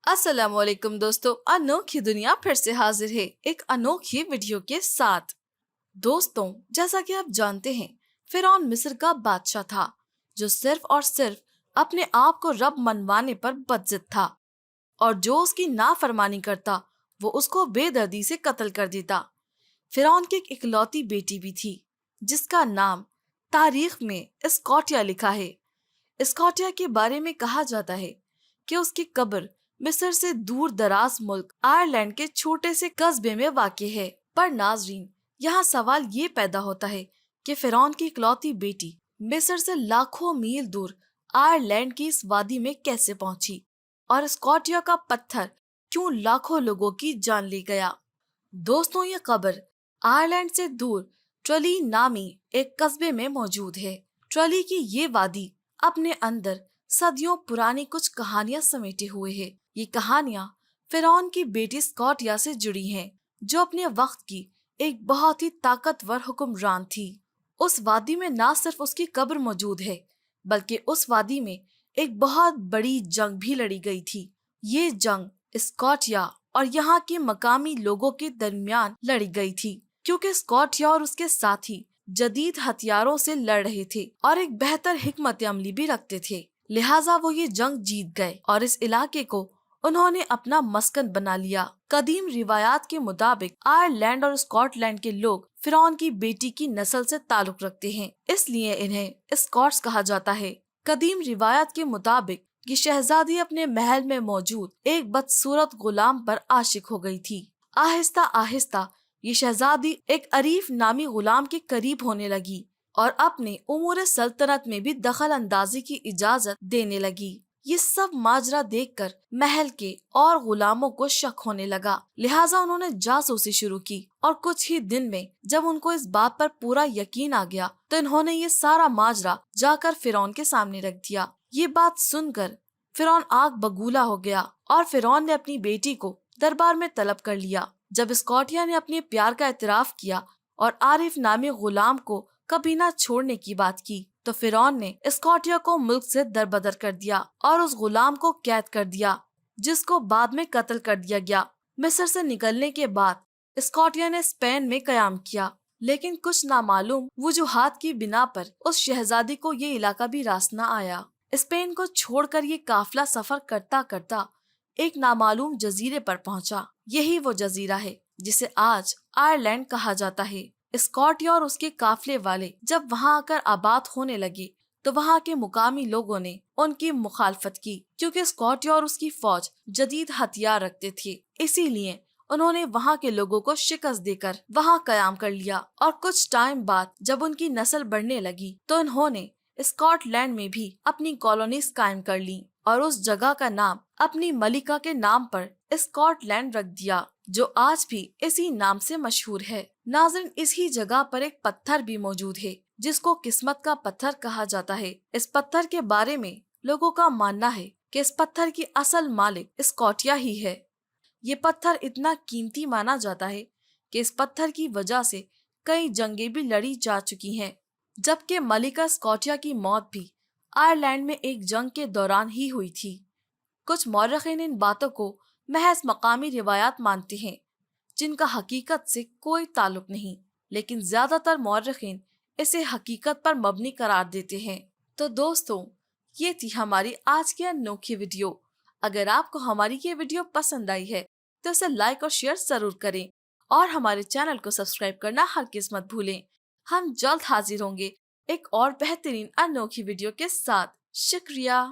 अस्सलाम वालेकुम दोस्तों, अनोखी दुनिया फिर से हाजिर है एक अनोखी वीडियो के साथ। दोस्तों, जैसा कि आप जानते हैं, फिरौन मिस्र का बादशाह था जो सिर्फ और सिर्फ अपने आप को रब मनवाने पर बदजिद था, और जो उसकी नाफरमानी करता वो उसको बेदर्दी से कत्ल कर देता। फिरौन की एक इकलौती बेटी भी थी जिसका नाम तारीख में स्कॉटिया लिखा है। स्कॉटिया के बारे में कहा जाता है कि उसकी कब्र मिस्र से दूर दराज मुल्क आयरलैंड के छोटे से कस्बे में वाक़ है। पर नाजरीन, यहाँ सवाल ये पैदा होता है कि फिरौन की इकलौती बेटी मिस्र से लाखों मील दूर आयरलैंड की इस वादी में कैसे पहुंची, और स्कॉटिया का पत्थर क्यों लाखों लोगों की जान ले गया। दोस्तों, ये कब्र आयरलैंड से दूर ट्रली नामी एक कस्बे में मौजूद है। ट्रली की ये वादी अपने अंदर सदियों पुरानी कुछ कहानियां समेटे हुए है। ये कहानियां फिरौन की बेटी स्कॉटिया से जुड़ी हैं, जो अपने वक्त की एक बहुत ही ताकतवर हुक्मरान थी। उस वादी में ना सिर्फ उसकी कब्र मौजूद है, बल्कि उस वादी में एक बहुत बड़ी जंग भी लड़ी गई थी। ये जंग स्कॉटिया और यहाँ के मकामी लोगों के दरमियान लड़ी गई थी, क्योंकि स्कॉटिया और उसके साथी जदीद हथियारों से लड़ रहे थे और एक बेहतर हिकमत अमली भी रखते थे। लिहाजा वो ये जंग जीत गए और इस इलाके को उन्होंने अपना मस्कन बना लिया। कदीम रिवायात के मुताबिक आयरलैंड और स्कॉटलैंड के लोग फिरौन की बेटी की नस्ल से ताल्लुक रखते हैं, इसलिए इन्हें स्कॉट्स कहा जाता है। कदीम रिवायत के मुताबिक ये शहजादी अपने महल में मौजूद एक बदसूरत गुलाम पर आशिक हो गई थी। आहिस्ता आहिस्ता ये शहजादी एक अरीफ नामी गुलाम के करीब होने लगी और अपने उमूर सल्तनत में भी दखल अंदाजी की इजाजत देने लगी। ये सब माजरा देखकर महल के और गुलामों को शक होने लगा, लिहाजा उन्होंने जासूसी शुरू की, और कुछ ही दिन में जब उनको इस बात पर पूरा यकीन आ गया तो इन्होंने ये सारा माजरा जाकर फिरौन के सामने रख दिया। ये बात सुनकर फिरौन आग बगूला हो गया और फिरौन ने अपनी बेटी को दरबार में तलब कर लिया। जब स्कॉटिया ने अपने प्यार का एतराफ किया और आरिफ नामी गुलाम को कभी ना छोड़ने की बात की, तो फिरौन ने स्कॉटिया को मुल्क से दरबदर कर दिया और उस गुलाम को कैद कर दिया, जिसको बाद में कत्ल कर दिया गया। मिस्र से निकलने के बाद स्कॉटिया ने स्पेन में कयाम किया, लेकिन कुछ नामालूम वजूहात की बिना पर उस शहजादी को ये इलाका भी रास न आया। स्पेन को छोड़कर ये काफिला सफर करता करता एक नामालूम जजीरे पर पहुंचा। यही वो जजीरा है जिसे आज आयरलैंड कहा जाता है। स्कॉटिया और उसके काफिले वाले जब वहां आकर आबाद होने लगे तो वहां के मुकामी लोगों ने उनकी मुखालफत की, क्योंकि स्कॉटिया और उसकी फौज जदीद हथियार रखते थे। इसीलिए उन्होंने वहां के लोगों को शिकस्त देकर वहां कयाम कर लिया, और कुछ टाइम बाद जब उनकी नस्ल बढ़ने लगी तो उन्होंने स्कॉटलैंड में भी अपनी कॉलोनीज कायम कर ली और उस जगह का नाम अपनी मलिका के नाम पर स्कॉटलैंड रख दिया, जो आज भी इसी नाम से मशहूर है। नाज़रीन, इसी जगह पर एक पत्थर भी मौजूद है जिसको किस्मत का पत्थर कहा जाता है। इस पत्थर के बारे में लोगों का मानना है कि इस पत्थर की असल मालिक स्कॉटिया ही है। ये पत्थर इतना कीमती माना जाता है कि इस पत्थर की वजह से कई जंगें भी लड़ी जा चुकी हैं, जबकि मलिका स्कॉटिया की मौत भी आयरलैंड में एक जंग के दौरान ही हुई थी। कुछ मौरखीन इन बातों को महज मकामी रिवायात मानते हैं, जिनका हकीकत से कोई ताल्लुक नहीं, लेकिन ज्यादातर मौरखीन इसे हकीकत पर मबनी करार देते हैं। तो दोस्तों, ये थी हमारी आज की अनोखी वीडियो। अगर आपको हमारी ये वीडियो पसंद आई है तो इसे लाइक और शेयर जरूर करें, और हमारे चैनल को सब्सक्राइब करना हरगिज़ मत भूलें। हम जल्द हाजिर होंगे एक और बेहतरीन अनोखी वीडियो के साथ। शुक्रिया।